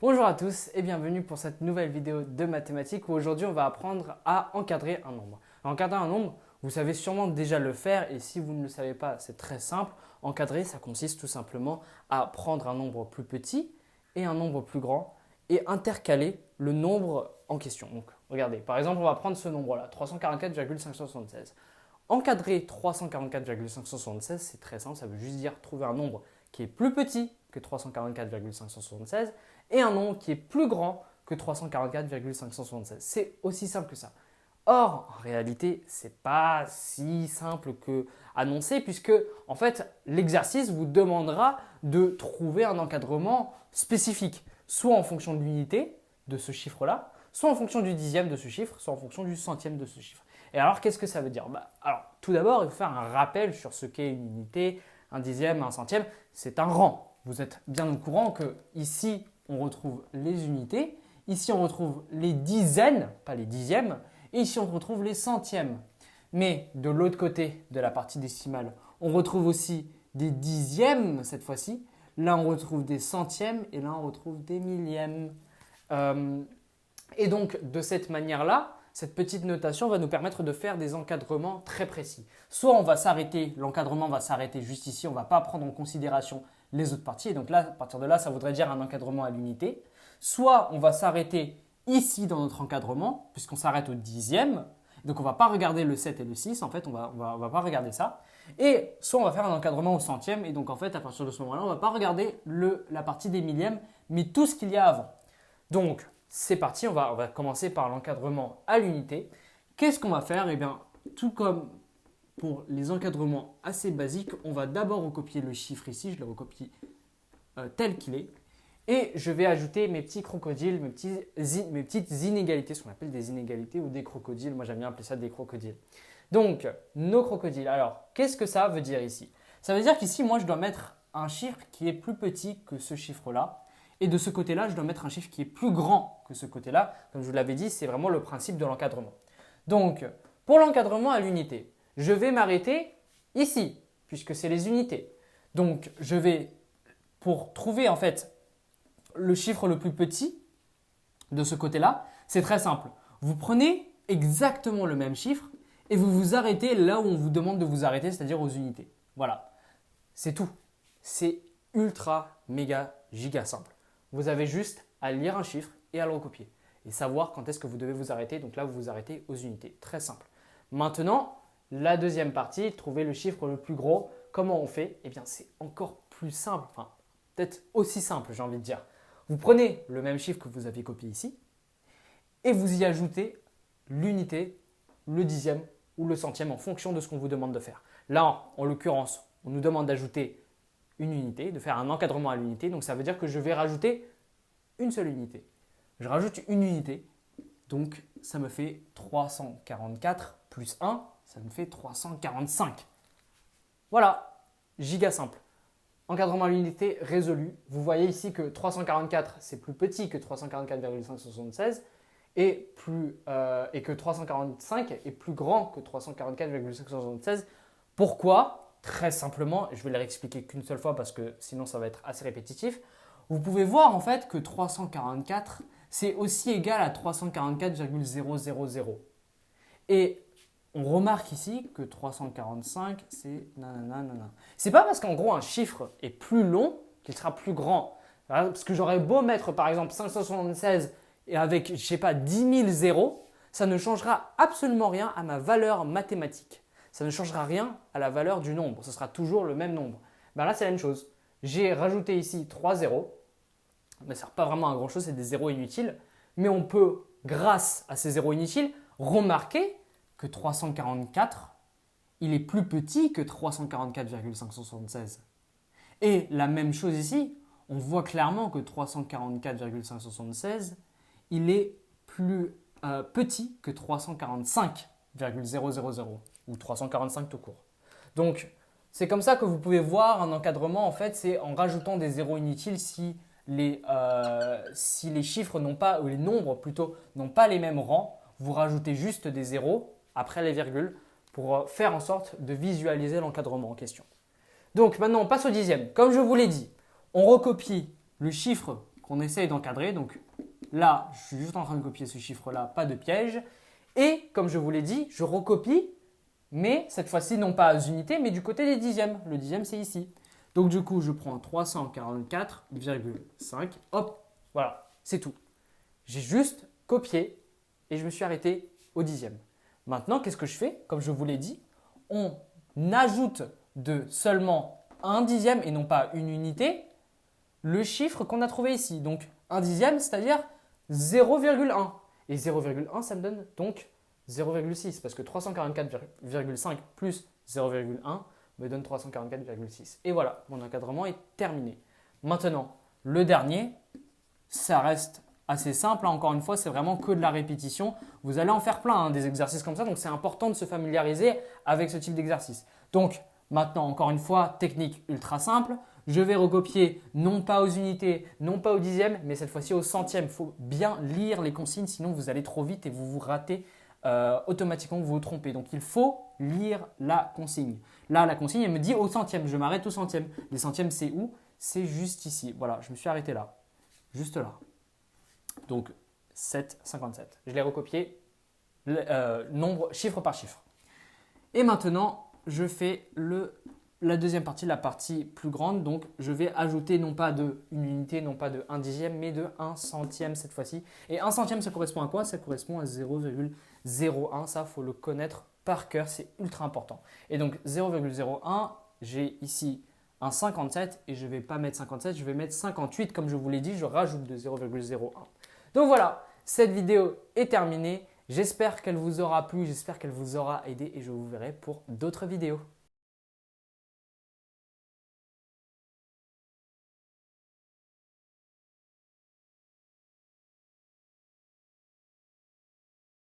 Bonjour à tous et bienvenue pour cette nouvelle vidéo de mathématiques où aujourd'hui on va apprendre à encadrer un nombre. Encadrer un nombre, vous savez sûrement déjà le faire et si vous ne le savez pas, c'est très simple. Encadrer, ça consiste tout simplement à prendre un nombre plus petit et un nombre plus grand et intercaler le nombre en question. Donc regardez, par exemple, on va prendre ce nombre-là, 344,576. Encadrer 344,576, c'est très simple, ça veut juste dire trouver un nombre qui est plus petit que 344,576 et un nombre qui est plus grand que 344,576. C'est aussi simple que ça. Or, en réalité, ce n'est pas si simple que annoncé puisque en fait, l'exercice vous demandera de trouver un encadrement spécifique, soit en fonction de l'unité de ce chiffre-là, soit en fonction du dixième de ce chiffre, soit en fonction du centième de ce chiffre. Et alors, qu'est-ce que ça veut dire? Alors, tout d'abord, il faut faire un rappel sur ce qu'est une unité, un dixième, un centième. C'est un rang. Vous êtes bien au courant que ici, on retrouve les unités. Ici, on retrouve les dizaines, pas les dixièmes. Et ici, on retrouve les centièmes. Mais de l'autre côté de la partie décimale, on retrouve aussi des dixièmes cette fois-ci. Là, on retrouve des centièmes et là, on retrouve des millièmes. Et donc, de cette manière-là, cette petite notation va nous permettre de faire des encadrements très précis. Soit on va s'arrêter, l'encadrement va s'arrêter juste ici, on ne va pas prendre en considération les autres parties. Et donc là, à partir de là, ça voudrait dire un encadrement à l'unité. Soit on va s'arrêter ici dans notre encadrement, puisqu'on s'arrête au dixième. Donc on ne va pas regarder le 7 et le 6, en fait, on va pas regarder ça. Et soit on va faire un encadrement au centième, et donc en fait, à partir de ce moment-là, on ne va pas regarder la partie des millièmes, mais tout ce qu'il y a avant. Donc, c'est parti, on va commencer par l'encadrement à l'unité. Qu'est-ce qu'on va faire? Eh bien, tout comme pour les encadrements assez basiques, on va d'abord recopier le chiffre ici, je le recopie tel qu'il est. Et je vais ajouter mes petits crocodiles, mes petites inégalités, ce qu'on appelle des inégalités ou des crocodiles. Moi, j'aime bien appeler ça des crocodiles. Donc, nos crocodiles. Alors, qu'est-ce que ça veut dire ici? Ça veut dire qu'ici, moi, je dois mettre un chiffre qui est plus petit que ce chiffre-là. Et de ce côté-là, je dois mettre un chiffre qui est plus grand que ce côté-là. Comme je vous l'avais dit, c'est vraiment le principe de l'encadrement. Donc, pour l'encadrement à l'unité, je vais m'arrêter ici, puisque c'est les unités. Donc, je vais, pour trouver en fait le chiffre le plus petit de ce côté-là, c'est très simple. Vous prenez exactement le même chiffre et vous vous arrêtez là où on vous demande de vous arrêter, c'est-à-dire aux unités. Voilà, c'est tout. C'est ultra, méga, giga simple. Vous avez juste à lire un chiffre et à le recopier et savoir quand est-ce que vous devez vous arrêter. Donc là, vous vous arrêtez aux unités. Très simple. Maintenant, la deuxième partie, trouver le chiffre le plus gros. Comment on fait? Eh bien, c'est encore plus simple. Enfin, peut-être aussi simple, j'ai envie de dire. Vous prenez le même chiffre que vous avez copié ici et vous y ajoutez l'unité, le dixième ou le centième en fonction de ce qu'on vous demande de faire. Là, en l'occurrence, on nous demande d'ajouter une unité, de faire un encadrement à l'unité. Donc, ça veut dire que je vais rajouter une seule unité. Je rajoute une unité, donc ça me fait 344 plus 1, ça me fait 345. Voilà, giga simple. Encadrement à l'unité résolu. Vous voyez ici que 344, c'est plus petit que 344,576 et que 345 est plus grand que 344,576. Pourquoi? Très simplement, je vais le réexpliquer qu'une seule fois parce que sinon ça va être assez répétitif. Vous pouvez voir en fait que 344, c'est aussi égal à 344,000. Et on remarque ici que 345, c'est nanana. C'est pas parce qu'en gros un chiffre est plus long qu'il sera plus grand. Parce que j'aurais beau mettre par exemple 576 et avec, je sais pas, 10 000 zéros, ça ne changera absolument rien à ma valeur mathématique. Ça ne changera rien à la valeur du nombre. Ce sera toujours le même nombre. Ben là, c'est la même chose. J'ai rajouté ici 3 zéros. Mais ça ne sert pas vraiment à grand chose, c'est des zéros inutiles. Mais on peut, grâce à ces zéros inutiles, remarquer que 344, il est plus petit que 344,576. Et la même chose ici, on voit clairement que 344,576, il est plus petit que 345,000 ou 345 tout court. Donc, c'est comme ça que vous pouvez voir un encadrement, en fait, c'est en rajoutant des zéros inutiles si les chiffres n'ont pas, ou les nombres plutôt, n'ont pas les mêmes rangs, vous rajoutez juste des zéros après les virgules pour faire en sorte de visualiser l'encadrement en question. Donc maintenant, on passe au dixième. Comme je vous l'ai dit, on recopie le chiffre qu'on essaye d'encadrer. Donc là, je suis juste en train de copier ce chiffre-là, pas de piège. Et comme je vous l'ai dit, je recopie, mais cette fois-ci non pas aux unités, mais du côté des dixièmes. Le dixième, c'est ici. Donc du coup, je prends 344,5. Hop, voilà, c'est tout. J'ai juste copié et je me suis arrêté au dixième. Maintenant, qu'est-ce que je fais? Comme je vous l'ai dit, on ajoute de seulement un dixième et non pas une unité le chiffre qu'on a trouvé ici. Donc un dixième, c'est-à-dire 0,1. Et 0,1, ça me donne donc 0,6 parce que 344,5 plus 0,1 me donne 344,6. Et voilà, mon encadrement est terminé. Maintenant, le dernier, ça reste assez simple. Encore une fois, c'est vraiment que de la répétition. Vous allez en faire plein, hein, des exercices comme ça. Donc, c'est important de se familiariser avec ce type d'exercice. Donc, maintenant, encore une fois, technique ultra simple. Je vais recopier non pas aux unités, non pas aux dixièmes, mais cette fois-ci au centième. Il faut bien lire les consignes, sinon vous allez trop vite et vous vous ratez automatiquement, vous vous trompez. Donc, il faut lire la consigne. Là, la consigne, elle me dit au centième. Je m'arrête au centième. Les centièmes, c'est où? C'est juste ici. Voilà, je me suis arrêté là. Juste là. Donc 7,57. Je l'ai recopié chiffre par chiffre. Et maintenant, je fais la deuxième partie, la partie plus grande. Donc, je vais ajouter non pas de une unité, non pas de 1 dixième, mais de 1 centième cette fois-ci. Et 1 centième, ça correspond à quoi? Ça correspond à 0,01. Ça, il faut le connaître par cœur. C'est ultra important. Et donc, 0,01, j'ai ici un 57 et je ne vais pas mettre 57, je vais mettre 58 comme je vous l'ai dit, je rajoute de 0,01. Donc voilà, cette vidéo est terminée. J'espère qu'elle vous aura plu, j'espère qu'elle vous aura aidé et je vous verrai pour d'autres vidéos.